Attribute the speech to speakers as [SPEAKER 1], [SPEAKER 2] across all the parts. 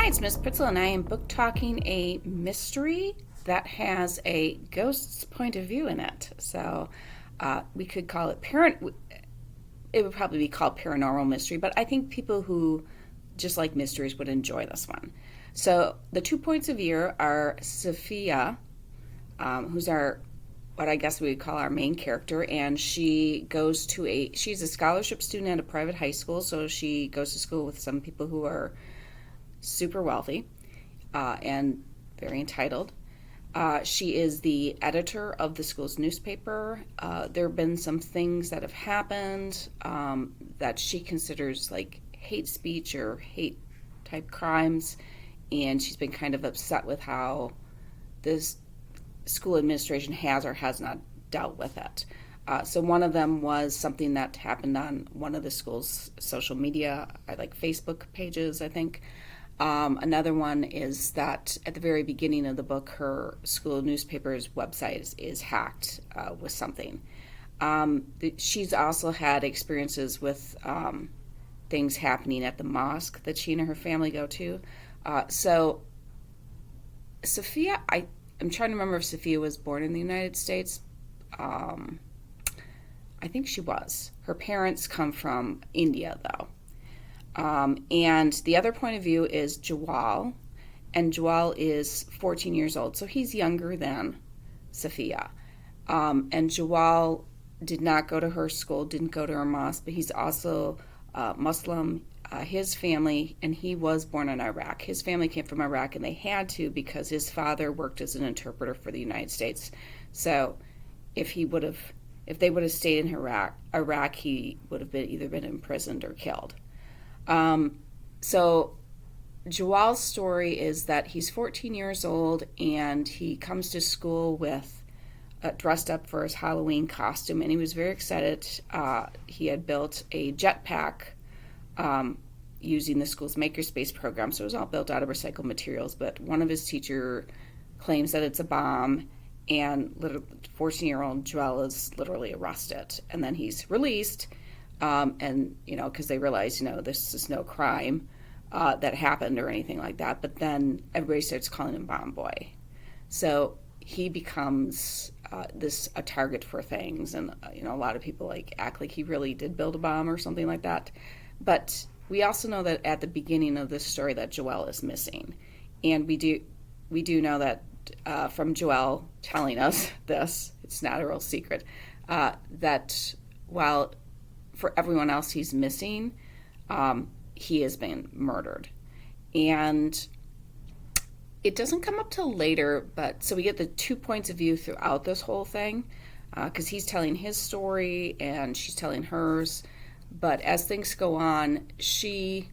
[SPEAKER 1] Hi, it's Miss Pritzel, and I am book talking a mystery that has a ghost's point of view in it. So we could call it It would probably be called paranormal mystery, but I think people who just like mysteries would enjoy this one. So the 2 points of view are Sophia, who's our what I guess we would call our main character, and she's a scholarship student at a private high school, so she goes to school with some people who are super wealthy and very entitled. She is the editor of the school's newspaper. There have been some things that have happened that she considers like hate speech or hate type crimes, and she's been kind of upset with how this school administration has or has not dealt with it. So one of them was something that happened on one of the school's social media, like Facebook pages, I think. Another one is that at the very beginning of the book, her school newspaper's website is hacked with something. She's also had experiences with things happening at the mosque that she and her family go to. So Sophia, I'm trying to remember if Sophia was born in the United States. I think she was. Her parents come from India, though. And the other point of view is Jawal, and Jawal is 14 years old, so he's younger than Sophia. And Jawal did not go to her school, didn't go to her mosque, but he's also Muslim. His family, and he was born in Iraq. His family came from Iraq, and they had to because his father worked as an interpreter for the United States. So if they would have stayed in Iraq, he would have either been imprisoned or killed. So Jawal's story is that he's 14 years old and he comes to school with dressed up for his Halloween costume, and he was very excited. He had built a jetpack using the school's makerspace program, so it was all built out of recycled materials, but one of his teacher claims that it's a bomb, and 14-year-old Jawal is literally arrested, and then he's released. And, because they realize, this is no crime that happened or anything like that. But then everybody starts calling him Bomb Boy. So he becomes a target for things. And, a lot of people act like he really did build a bomb or something like that. But we also know that at the beginning of this story that Joelle is missing. And we do know that from Joelle telling us this, it's not a real secret, that while for everyone else he's missing, he has been murdered. And it doesn't come up till later, but so we get the 2 points of view throughout this whole thing, because he's telling his story and she's telling hers. But as things go on, she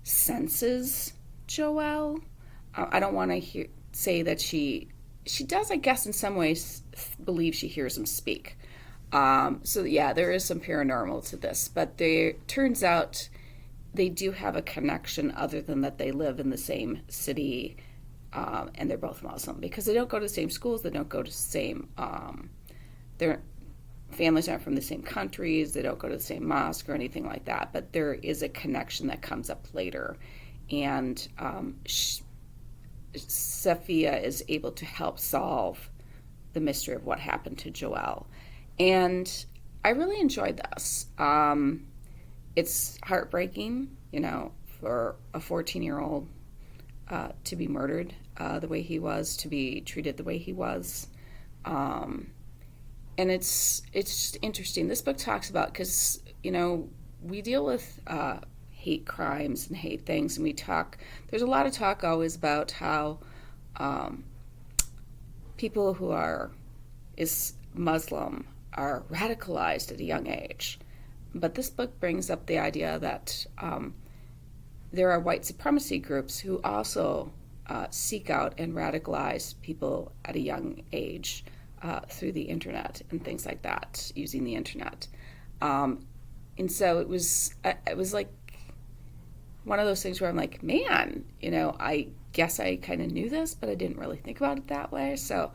[SPEAKER 1] senses Joelle. I don't want to say that she does, I guess, in some ways believe she hears him speak. So yeah, there is some paranormal to this, but turns out they do have a connection other than that they live in the same city, and they're both Muslim, because they don't go to the same schools, they don't go to the same, their families aren't from the same countries, they don't go to the same mosque or anything like that, but there is a connection that comes up later, and Sophia is able to help solve the mystery of what happened to Joelle. And I really enjoyed this. It's heartbreaking, for a 14-year-old to be murdered the way he was, to be treated the way he was. And it's just interesting. This book talks about, because, we deal with hate crimes and hate things, and there's a lot of talk always about how people who is Muslim are radicalized at a young age. But this book brings up the idea that there are white supremacy groups who also seek out and radicalize people at a young age through the internet and things like that, using the internet. And so it was like one of those things where I'm like, man, I guess I kind of knew this, but I didn't really think about it that way. So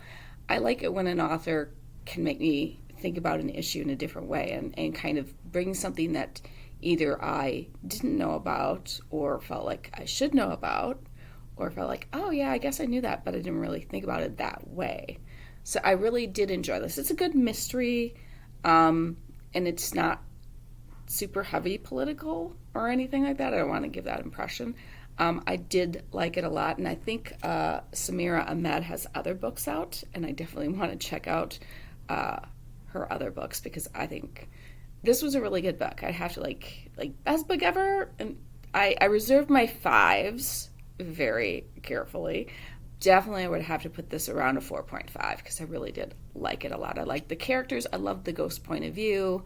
[SPEAKER 1] I like it when an author can make me think about an issue in a different way and kind of bring something that either I didn't know about or felt like I should know about, or felt like, oh yeah, I guess I knew that, but I didn't really think about it that way. So I really did enjoy this. It's a good mystery, and it's not super heavy political or anything like that. I don't want to give that impression. I did like it a lot, and I think Samira Ahmed has other books out, and I definitely want to check out her other books because I think this was a really good book. I have to like best book ever, and I reserved my fives very carefully. Definitely, I would have to put this around a 4.5 because I really did like it a lot. I liked the characters. I loved the ghost point of view,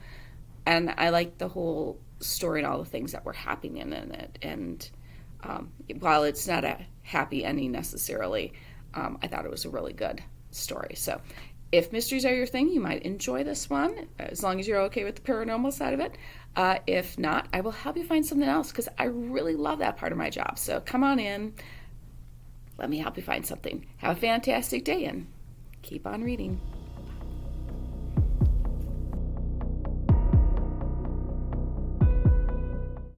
[SPEAKER 1] and I liked the whole story and all the things that were happening in it. And while it's not a happy ending necessarily, I thought it was a really good story. So if mysteries are your thing, you might enjoy this one, as long as you're okay with the paranormal side of it. If not, I will help you find something else because I really love that part of my job. So come on in. Let me help you find something. Have a fantastic day and keep on reading.